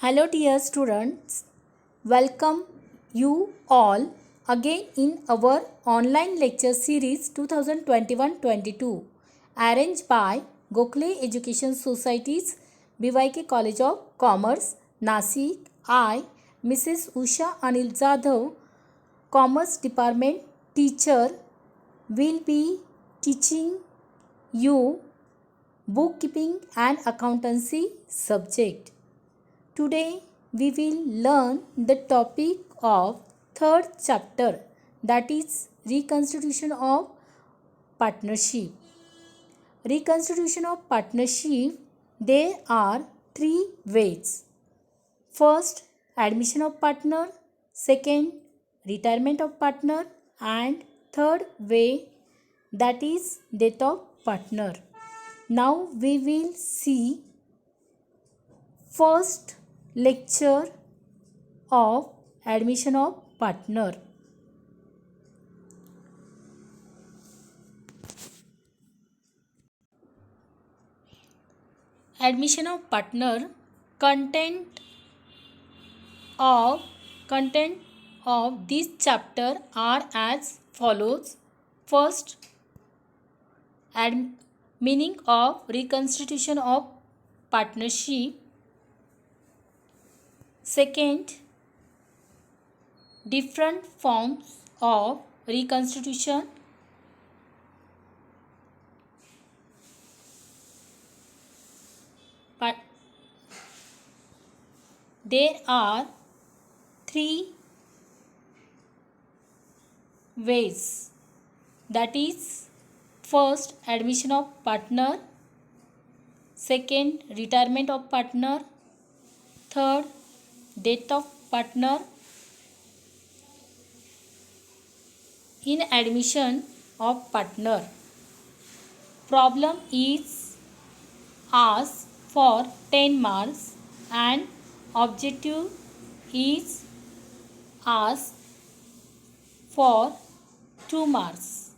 Hello, dear students. Welcome you all again in our online lecture series 2021-22 arranged by Gokhale Education Society's BYK College of Commerce, Nasik. I, Mrs. Usha Anil Jadhav, Commerce Department teacher, will be teaching you bookkeeping and accountancy subject. Today we will learn the topic of third chapter, that is reconstitution of partnership. Reconstitution of partnership, there are three ways. First, admission of partner, second, retirement of partner, and third way, that is death of partner. Now we will see first lecture of admission of partner. Admission of partner, content of content of this chapter are as follows. First, meaning of reconstitution of partnership. Second, different forms of reconstitution. But there are three ways, that is first, admission of partner, second, retirement of partner, third, death of partner. In admission of partner, problem is asked for 10 marks and objective is asked for 2 marks.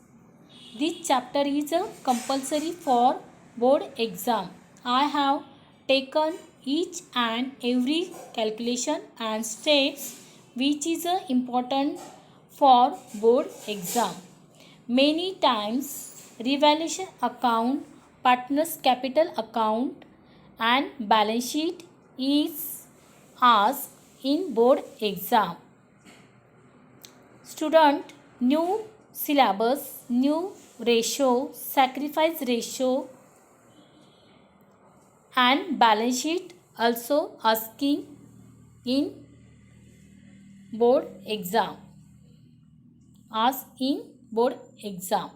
This chapter is compulsory for board exam. I have taken each and every calculation and steps which is important for board exam. Many times revaluation account, partners capital account and balance sheet is asked in board exam. Student, new syllabus, new ratio, sacrifice ratio and balance sheet also asking in board exam. Asked in board exam.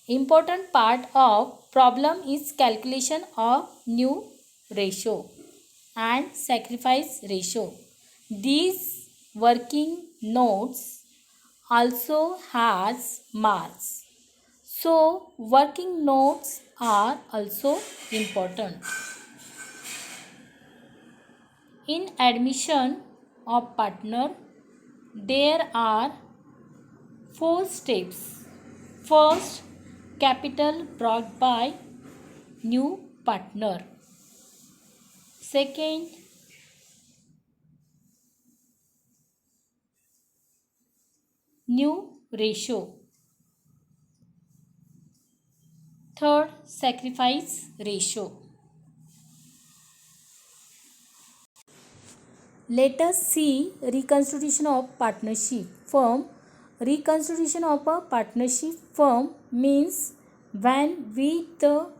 Important part of problem is calculation of new ratio and sacrifice ratio. These working notes also has marks. So working notes are also important. In admission of partner, there are 4 steps. First, capital brought by new partner. Second, new ratio. Third, sacrifice ratio. Let us see reconstitution of partnership firm. Reconstitution of a partnership firm means when with the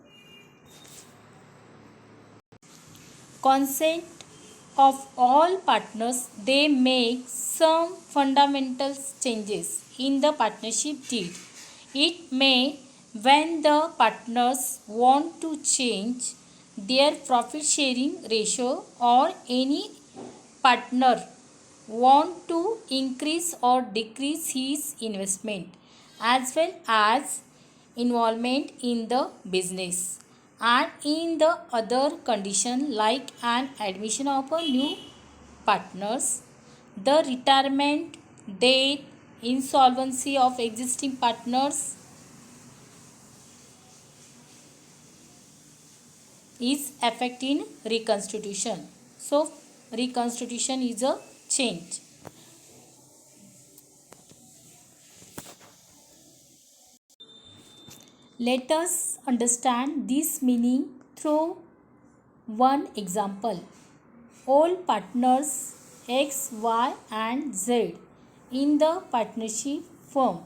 consent of all partners they make some fundamental changes in the partnership deed. It may when the partners want to change their profit sharing ratio or any partner want to increase or decrease his investment as well as involvement in the business and in the other condition like an admission of a new partners, the retirement date, insolvency of existing partners is affecting reconstitution. So reconstitution is a change. Let us understand this meaning through one example. All partners X, Y and Z in the partnership firm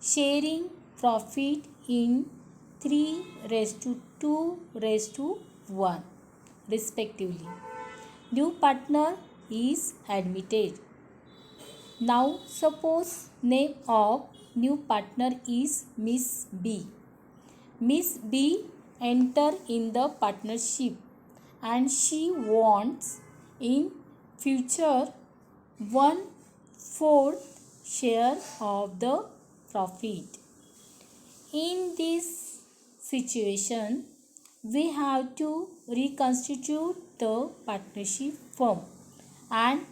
sharing profit in 3 raised to 2 raised to 1 respectively. New partner is admitted. Now suppose name of new partner is Miss B. Miss B enter in the partnership and she wants in future 1/4 share of the profit. In this situation, we have to reconstitute the partnership firm and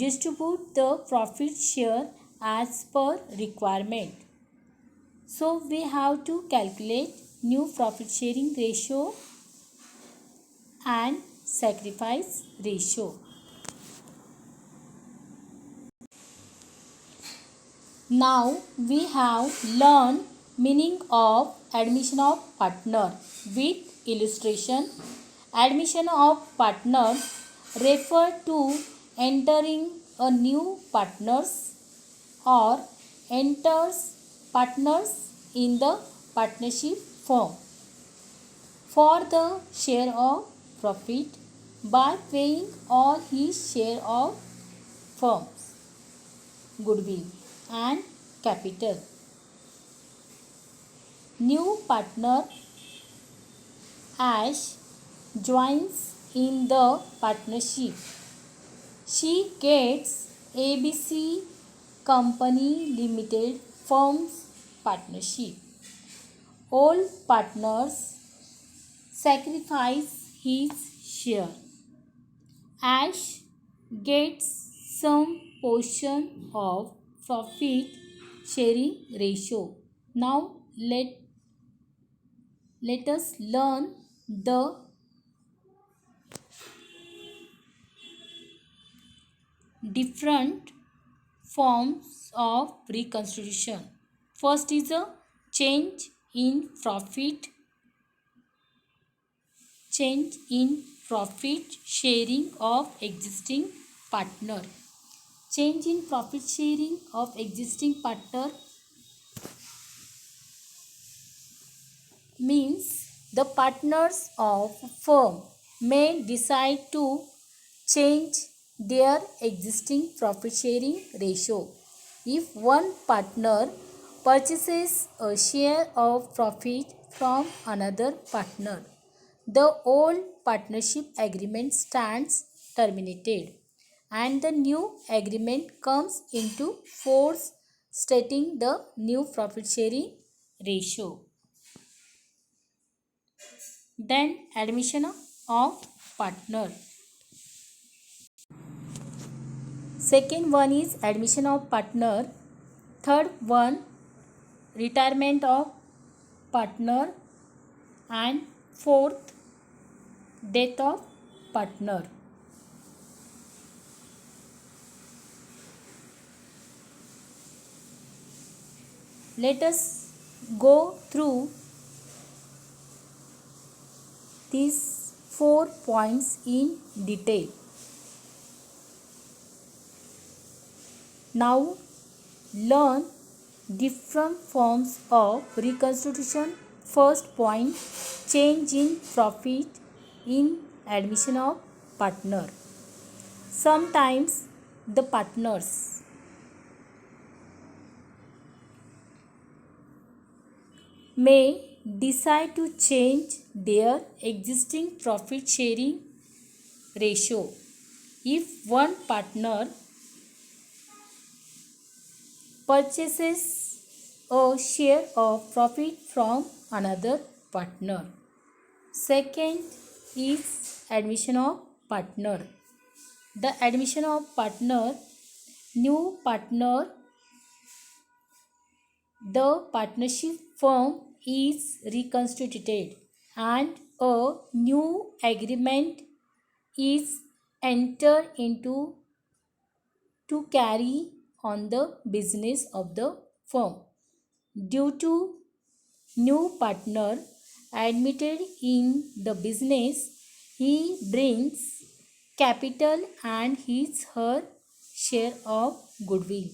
distribute the profit share as per requirement. So we have to calculate new profit sharing ratio and sacrifice ratio. Now we have learned meaning of admission of partner with illustration. Admission of partner refer to entering a new partners or enters partners in the partnership firm for the share of profit by paying all his share of firm's goodwill and capital. New partner Ash joins in the partnership. She gets ABC Company Limited firm's partnership. All partners sacrifice his share. Ash gets some portion of profit sharing ratio. Now let us learn the different forms of reconstitution. First is a change in profit sharing of existing partner. Change in profit sharing of existing partner means the partners of firm may decide to change their existing profit sharing ratio. If one partner purchases a share of profit from another partner, the old partnership agreement stands terminated and the new agreement comes into force stating the new profit sharing ratio. Then admission of partner. Second one is admission of partner. Third one retirement of partner. And fourth death of partner. Let us go through these 4 points in detail. Now learn different forms of reconstitution. First point, change in profit in admission of partner. Sometimes the partners may decide to change their existing profit sharing ratio. If one partner purchases a share of profit from another partner. Second is admission of partner. The admission of partner, new partner, the partnership firm is reconstituted and a new agreement is enter into to carry on the business of the firm. Due to new partner admitted in the business, he brings capital and his her share of goodwill.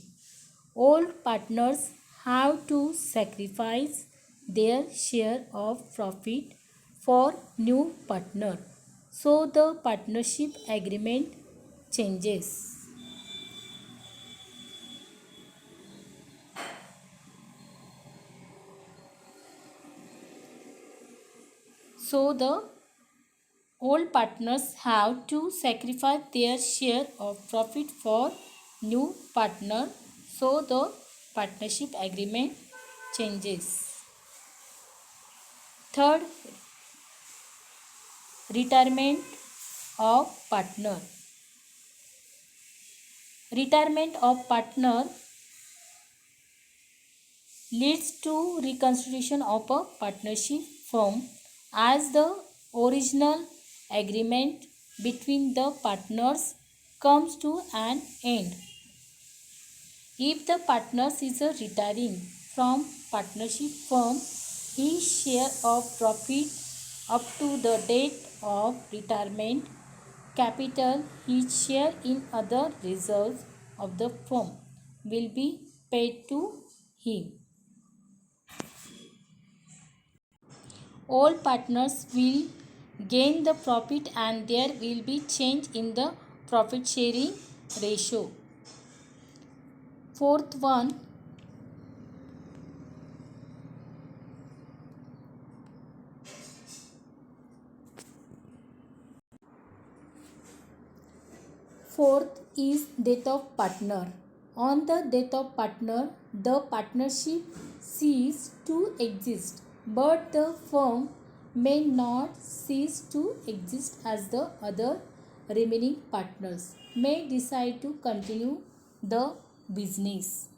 Old partners have to sacrifice their share of profit for new partner. So the partnership agreement changes. So the old partners have to sacrifice their share of profit for new partner. So the partnership agreement changes. Third, retirement of partner. Retirement of partner leads to reconstitution of a partnership firm as the original agreement between the partners comes to an end. If the partners is retiring from partnership firm, his share of profit up to the date of retirement, capital, his share in other reserves of the firm will be paid to him. All partners will gain the profit and there will be change in the profit sharing ratio. Fourth one, fourth is death of partner. On the death of partner, the partnership ceases to exist, but the firm may not cease to exist as the other remaining partners may decide to continue the business.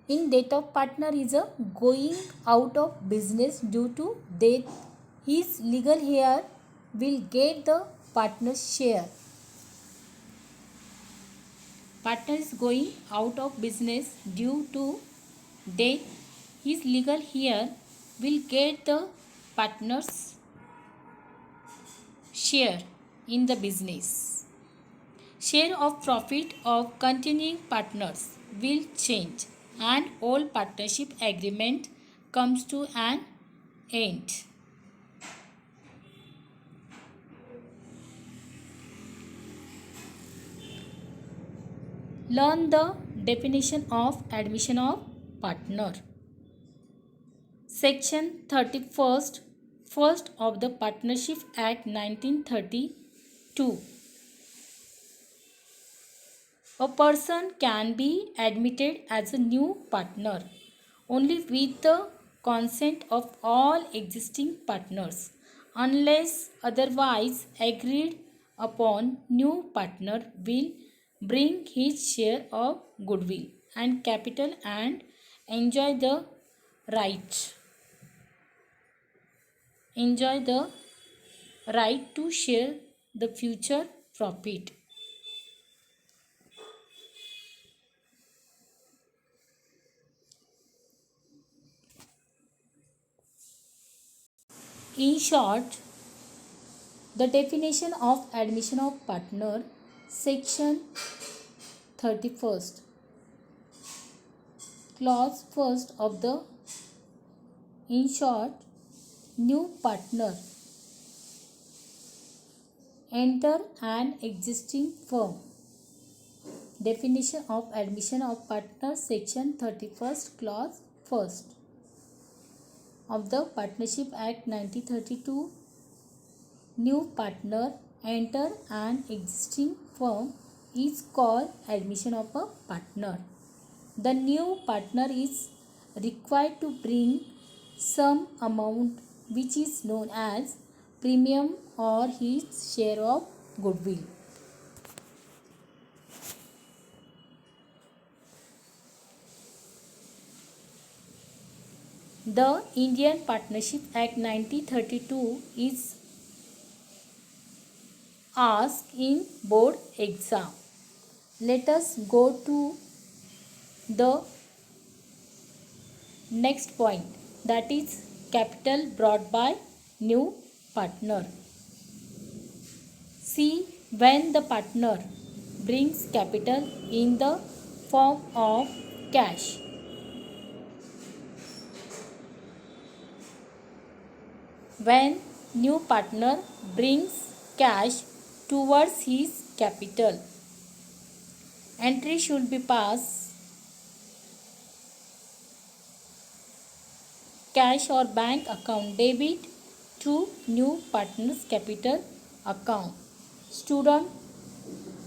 In death of partner is a going out of business due to death. His legal heir will get the partner's share. Partner is going out of business due to death. His legal heir will get the partner's share in the business. Share of profit of continuing partners will change and all partnership agreement comes to an end. Learn the definition of admission of partner. Section 31st first of the Partnership Act 1932. A person can be admitted as a new partner only with the consent of all existing partners. Unless otherwise agreed upon, new partner will bring his share of goodwill and capital and enjoy the right to share the future profit. In short, the definition of admission of partner, section 31st, clause 1st of the, in short, new partner enter an existing firm. Definition of admission of partner, section 31st, clause 1st of the Partnership Act 1932. New partner enter an existing firm is called admission of a partner. The new partner is required to bring some amount which is known as premium or his share of goodwill. The Indian Partnership Act 1932 is asked in board exam. Let us go to the next point, that is capital brought by new partner. See, when the partner brings capital in the form of cash, when new partner brings cash towards his capital, entry should be passed cash or bank account debit to new partner's capital account. Student,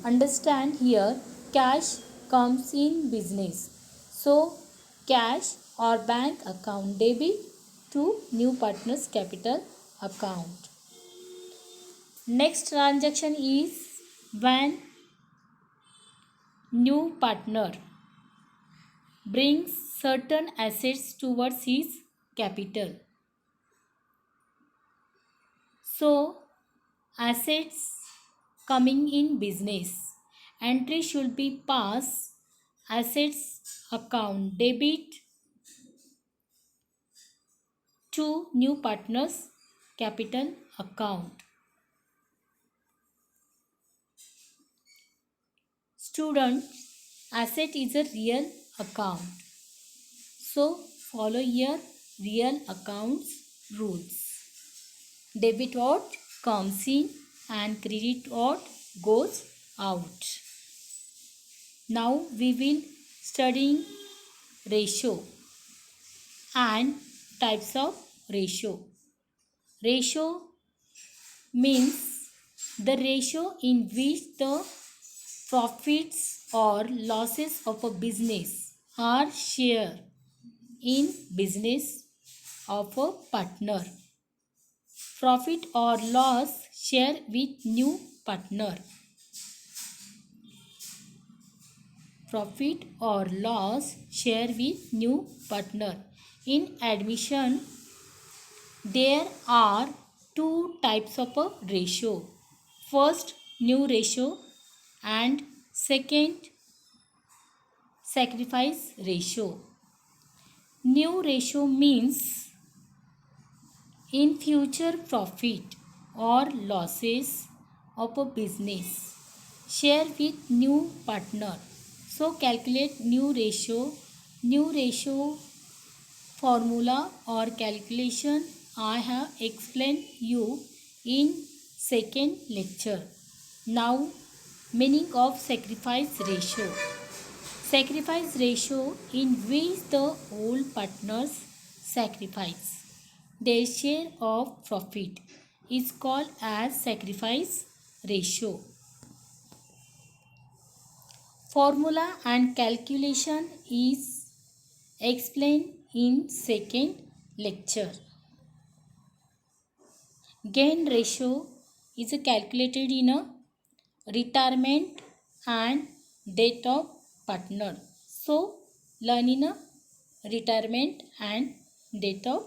understand here, cash comes in business. So, cash or bank account debit to new partner's capital account. Next transaction is when new partner brings certain assets towards his capital. So, assets coming in business, entry should be passed assets account debit to new partner's capital account. Student, asset is a real account. So, follow here real accounts rules. Debit what comes in and credit what goes out. Now we will studying ratio and types of ratio. Ratio means the ratio in which the profits or losses of a business are shared in business of a partner. Profit or loss share with new partner. Profit or loss share with new partner. In admission, there are two types of a ratio. First, new ratio, and second, sacrifice ratio. New ratio means in future profit or losses of a business share with new partner. So calculate new ratio. New ratio formula or calculation I have explained you in second lecture. Now, meaning of sacrifice ratio. Sacrifice ratio in which the whole partners sacrifice their share of profit is called as sacrifice ratio. Formula and calculation is explained in second lecture. Gain ratio is calculated in a retirement and death of partner. So, learn in a retirement and death of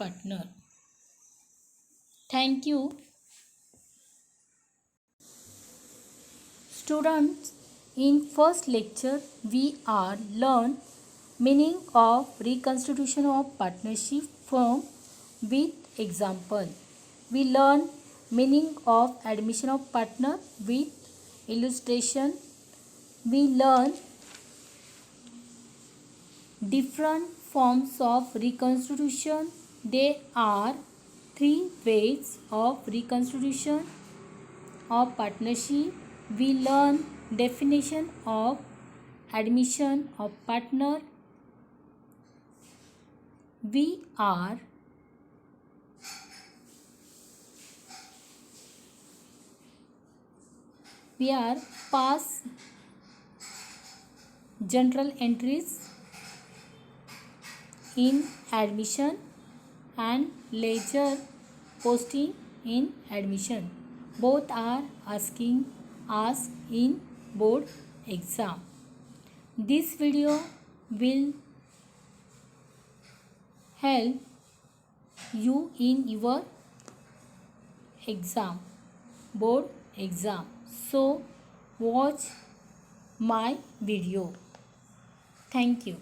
partner. Thank you. Students, in first lecture we are learn meaning of reconstitution of partnership firm with example. We learn meaning of admission of partner with illustration. We learn different forms of reconstitution. There are three ways of reconstitution of partnership. We learn definition of admission of partner. We are pass general entries in admission and ledger posting in admission. Both are asked in board exam. This video will help you in your exam, board exam. So watch my video. Thank you.